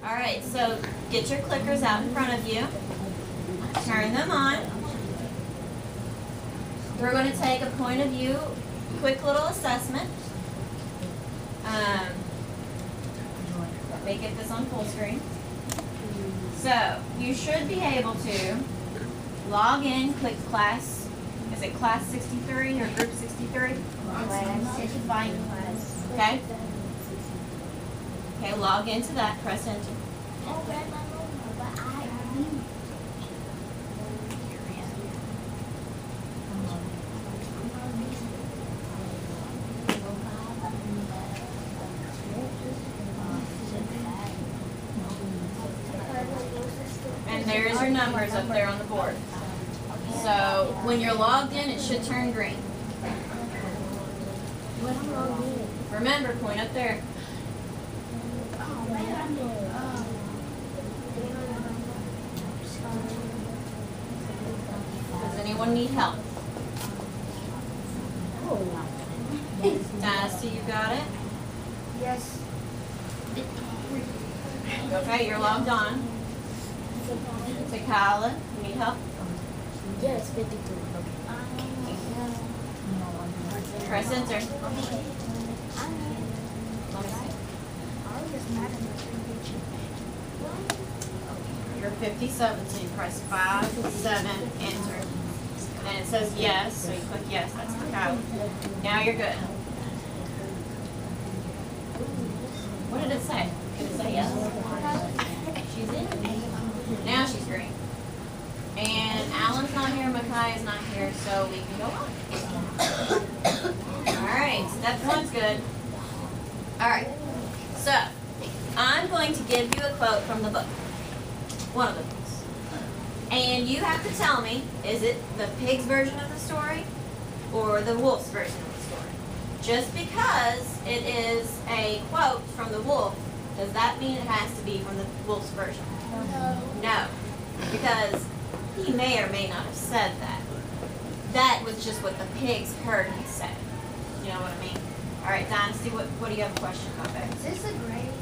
Alright, so get your clickers out in front of you. Turn them on. We're going to take a point of view, quick little assessment. Let me get this on full screen. So, you should be able to log in, click class, is it class 63 or group 63? Class, define class. Okay. Okay, log into that, press enter. And there's your numbers up there on the board. So when you're logged in, it should turn green. Remember, point up there. Does anyone need help? Dynasty, you got it? Yes. Okay, you're logged on. Takala, you need help? Yes, 52. Press enter. Let me see. You're 57, so you press 5, 7, enter. And it says yes, so you click yes, that's the code. Now you're good. What did it say? Did it say yes? She's in. Now she's green. And Alan's not here, Makai is not here, so we can go on. Alright, step one's good. Alright, so I'm going to give you a quote from the book. One of the books. And you have to tell me, is it the pig's version of the story or the wolf's version of the story? Just because it is a quote from the wolf, does that mean it has to be from the wolf's version? No. No, because he may or may not have said that. That was just what the pigs heard him say. You know what I mean? All right, Dynasty, what do you have a question about that? Is this a grade?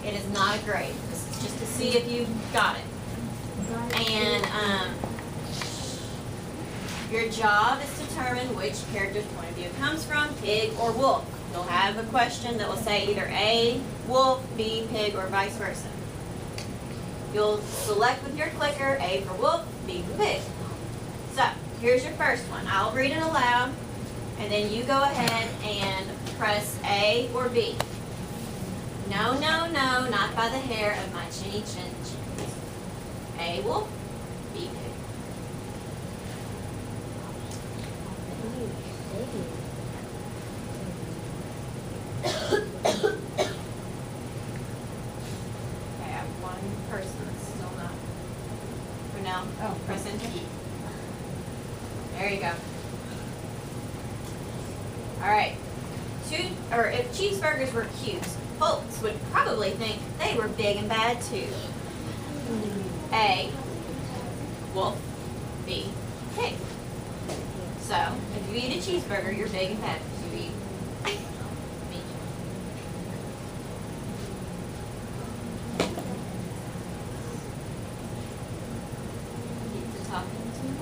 It is not a grade. This is just to see if you got it. And your job is to determine which character's point of view it comes from, pig or wolf. You'll have a question that will say either A, wolf, B, pig, or vice versa. You'll select with your clicker A for wolf, B for pig. So, here's your first one. I'll read it aloud, and then you go ahead and press A or B. No, no, no, not by the hair of my chinny chin chin. A wolf, B pig. Okay, I have one person that's still not. For now, press enter. There you go. All right. If cheeseburgers were cute, folks would probably think they were big and bad too. A, wolf, B, pig. So, if you eat a cheeseburger, you're big and bad because you eat meat. Keep the talking to them.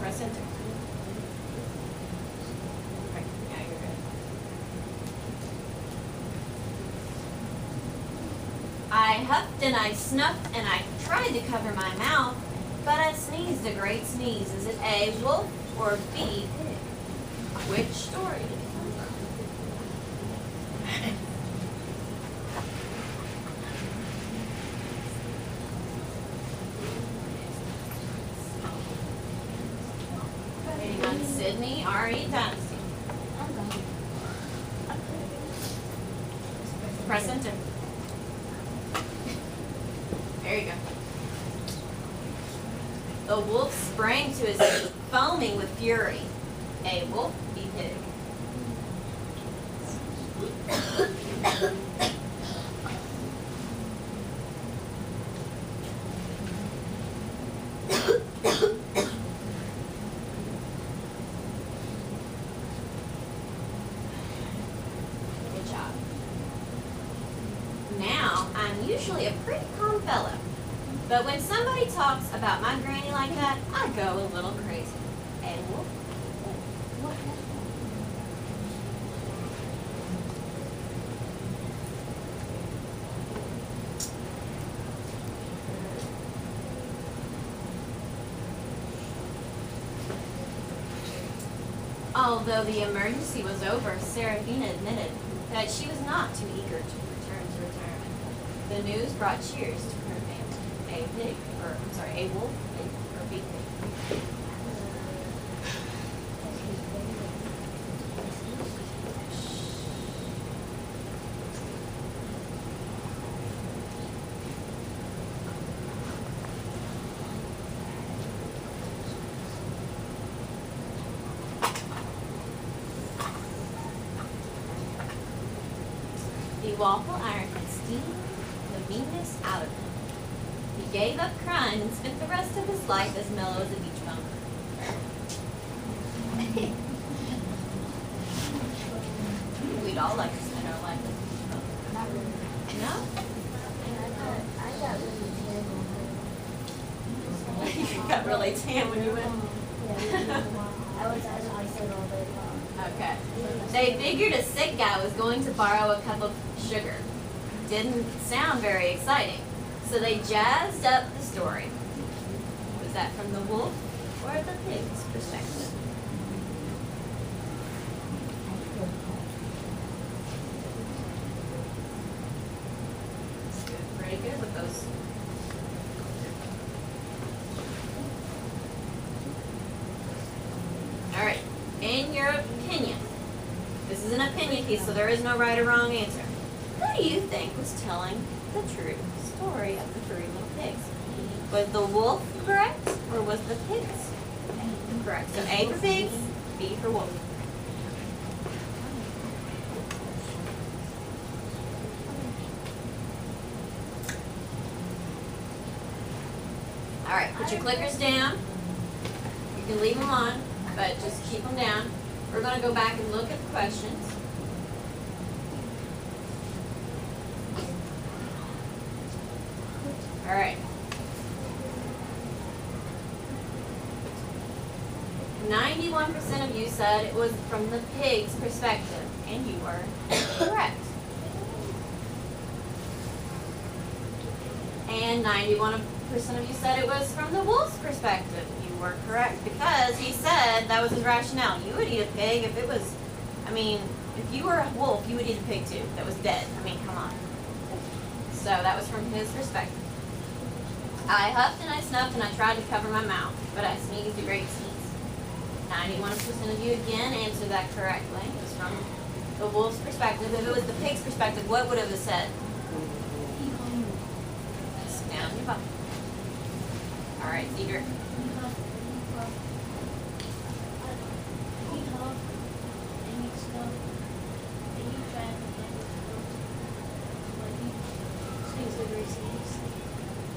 Press enter. Right, now you're good. I huffed and I snuffed and I tried to cover my mouth, but I sneezed a great sneeze. Is it A, wolf, or B, pig? Which story did it come from? Anyone? Sydney, R.E. Dynasty. Press enter. There you go. The wolf sprang to his feet, foaming with fury. A wolf, B pig. Good job. Now, I'm usually a pretty calm fellow, but when somebody talks about my granny like that, I go a little crazy. A wolf? What? Although the emergency was over, Serafina admitted that she was not too eager to return to retirement. The news brought cheers to her family. A wolf, pig, or B pig. The waffle iron had steamed the meanness out of him. He gave up crying and spent the rest of his life as mellow as a beach bum. We'd all like to spend our life as a beach bum. No? I got really tan. You got really tan when you went? I was as I said all day long. Okay. They figured a sick guy was going to borrow a cup of sugar. Didn't sound very exciting. So they jazzed up the story. Was that from the wolf or the pig's perspective? Pretty good with those. All right. In your opinion, this is an opinion piece, so there is no right or wrong answer. Who do you think was telling the true story of the three little pigs? Was the wolf correct, or was the pigs correct? So A for pigs, B for wolf. All right, put your clickers down. You can leave them on, but just keep them down. We're going to go back and look at the questions. All right. 91% of you said it was from the pig's perspective, and you were correct. And 91% of you said it was from the wolf's perspective. You were correct, because he said that was his rationale. You would eat a pig if it was, if you were a wolf, you would eat a pig too that was dead. Come on. So that was from his perspective. I huffed and I snuffed and I tried to cover my mouth, but I sneezed a great sneeze. 91% of you again answered that correctly. It was from the wolf's perspective. If it was the pig's perspective, what would it have said? Sit down in your butt. All right, Cedric.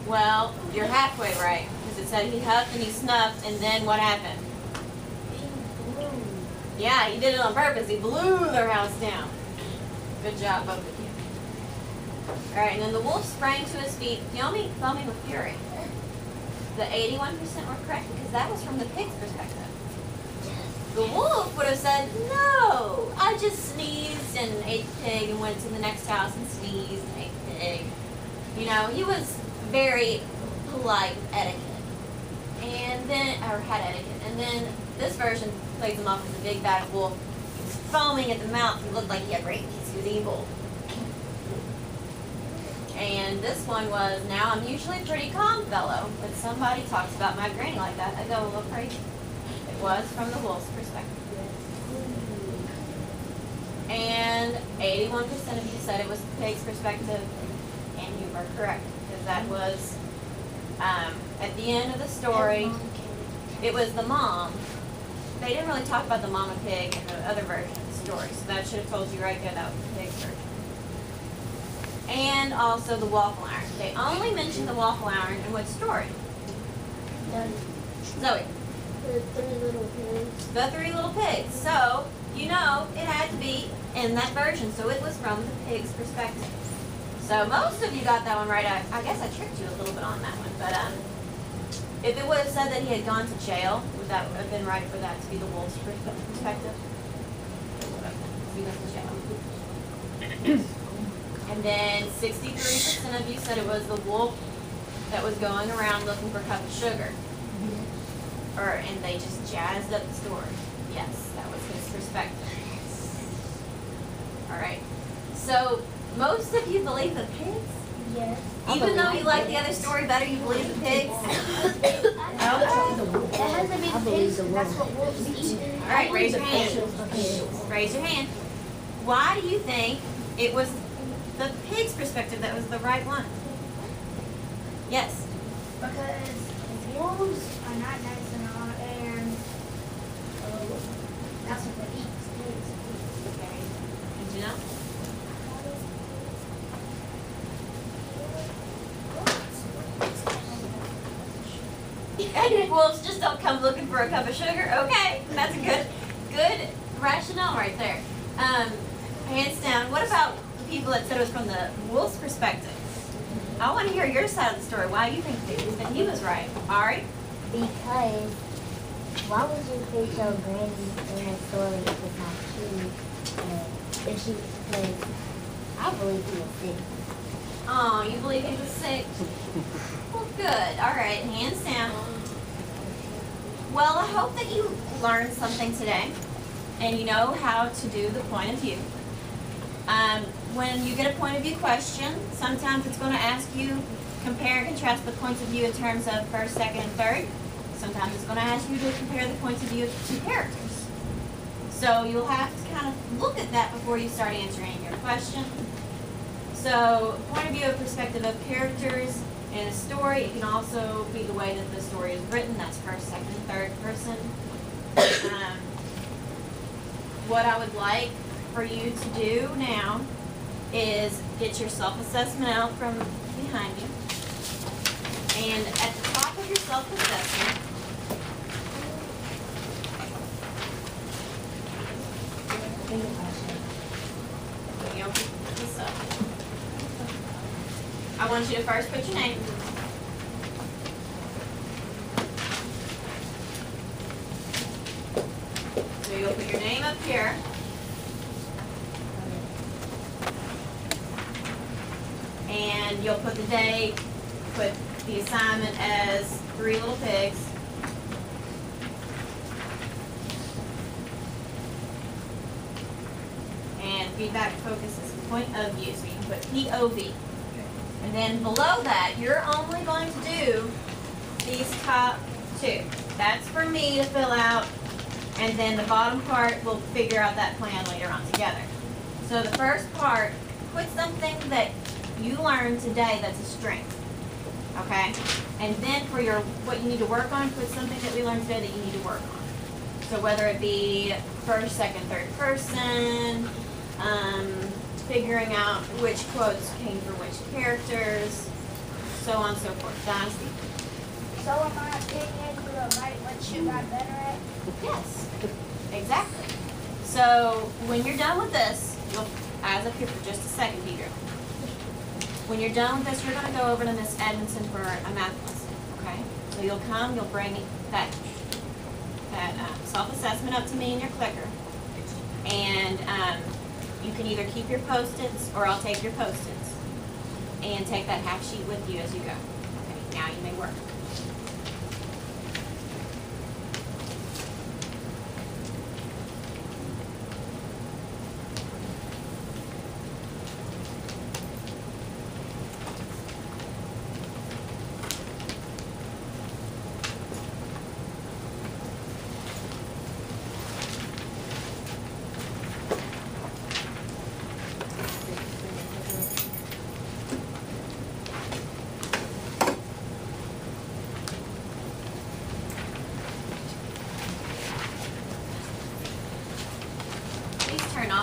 Well, you're halfway right, because it said he huffed and he snuffed, and then what happened? Yeah, he did it on purpose. He blew their house down. Good job, both of you. All right, and then the wolf sprang to his feet, foaming with fury. The 81% were correct, because that was from the pig's perspective. The wolf would have said, no, I just sneezed and ate the pig and went to the next house and sneezed and ate the pig. He was very polite etiquette. And then, or had etiquette. And then this version plays him off as a big bad wolf. He was foaming at the mouth. He looked like he had rabies. He was evil. And this one was, now I'm usually a pretty calm fellow, but somebody talks about my granny like that, I go a little crazy. It was from the wolf's perspective. And 81% of you said it was the pig's perspective, and you were correct, because that was at the end of the story. it was the mom. They didn't really talk about the mama pig in the other version of the story, so that should have told you right there that was the pig's version. And also the waffle iron. They only mentioned the waffle iron in what story? Zoe. The three little pigs. The three little pigs. So, you know, it had to be in that version, so it was from the pig's perspective. So most of you got that one right. I guess I tricked you a little bit on that one, but if it would have said that he had gone to jail, would that have been right for that to be the wolf's perspective? It would have been. He went to jail. And then 63% of you said it was the wolf that was going around looking for a cup of sugar. And they just jazzed up the story. Yes, that was his perspective. All right. So most of you believe the pigs? Yes. Even though you like the other story better, you believe the pigs? Okay. It has to be the pigs. That's what wolves eat. All right, raise your hand. Raise your hand. Why do you think it was the pig's perspective that was the right one? Yes. Because wolves are not nice and all, and that's what they eat. Okay. Did you know? And wolves just don't come looking for a cup of sugar. Okay, that's a good rationale right there. Hands down. What about the people that said it was from the wolf's perspective? I want to hear your side of the story. Why do you think that he was right? Ari? Because why would you think your granny in that story was not true? If she, because I believe he was sick. Oh, you believe he was sick? Well, good. All right, hands down. Well, I hope that you learned something today, and you know how to do the point of view. When you get a point of view question, sometimes it's going to ask you compare and contrast the points of view in terms of first, second, and third. Sometimes it's going to ask you to compare the points of view of two characters. So you'll have to kind of look at that before you start answering your question. So point of view of perspective of characters in a story. It can also be the way that the story is written. That's first, second, and third person. What I would like for you to do now is get your self-assessment out from behind you. And at the top of your self-assessment, let me open this up. I want you to first put your name. So you'll put your name up here. And you'll put the date, put the assignment as Three Little Pigs. And feedback focuses point of view, so you can put POV. And then below that, you're only going to do these top two. That's for me to fill out, and then the bottom part, we'll figure out that plan later on together. So the first part, put something that you learned today that's a strength, okay? And then for your what you need to work on, put something that we learned today that you need to work on. So whether it be first, second, third person, figuring out which quotes came from which characters, so on and so forth. Dynasty? So in my opinion, you will write what you got better at? Yes, exactly. So when you're done with this, you'll eyes up here for just a second, Peter. When you're done with this, you're going to go over to Miss Edmondson for a math lesson, okay? So you'll come, you'll bring that self-assessment up to me in your clicker, and you can either keep your Post-its or I'll take your Post-its and take that half sheet with you as you go. Okay, now you may work.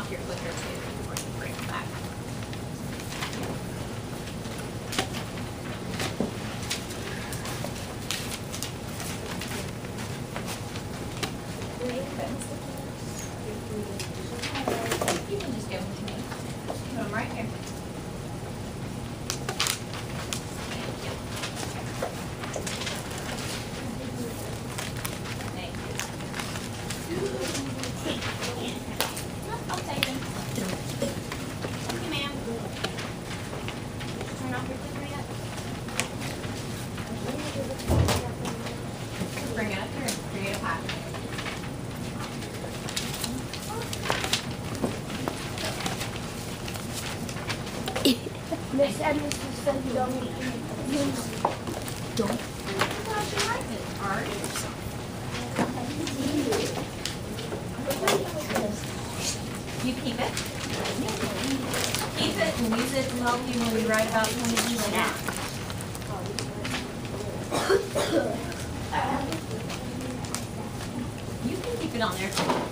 off your clicker too before you bring it back. You can just give them to me. Put them right here. Thank you. Thank you. I'll take them. Thank you, ma'am. Turn off your clicker yet? Bring it up here and create a packet. Miss Edmonds said you don't use. Don't. How she likes it, Art. You keep it. Keep it and use it to help you when you write about things you later. You can keep it on there too.